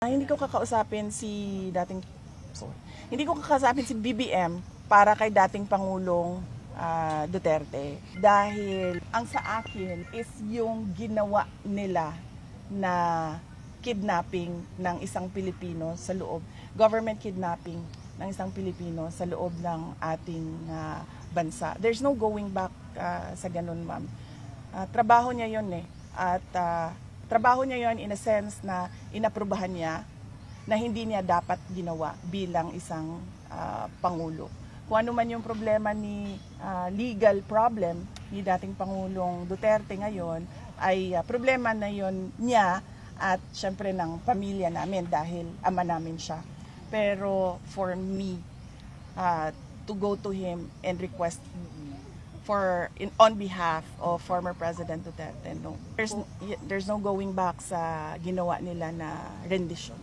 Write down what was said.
Hindi ko kakausapin si dating hindi ko kakausapin si BBM para kay dating Pangulong Duterte dahil ang sa akin is yung ginawa nila na kidnapping ng isang Pilipino sa loob, government kidnapping ng isang Pilipino sa loob ng ating bansa. There's no going back sa ganun, ma'am. Trabaho niya yun at trabaho niya yon in a sense na inaprubahan niya na hindi niya dapat ginawa bilang isang Pangulo. Kung ano man yung problema legal problem ni dating Pangulong Duterte ngayon, ay problema na yon niya at syempre ng pamilya namin dahil ama namin siya. Pero for me, to go to him and request on behalf of former President Duterte, no. There's no going back sa ginawa nila na rendition.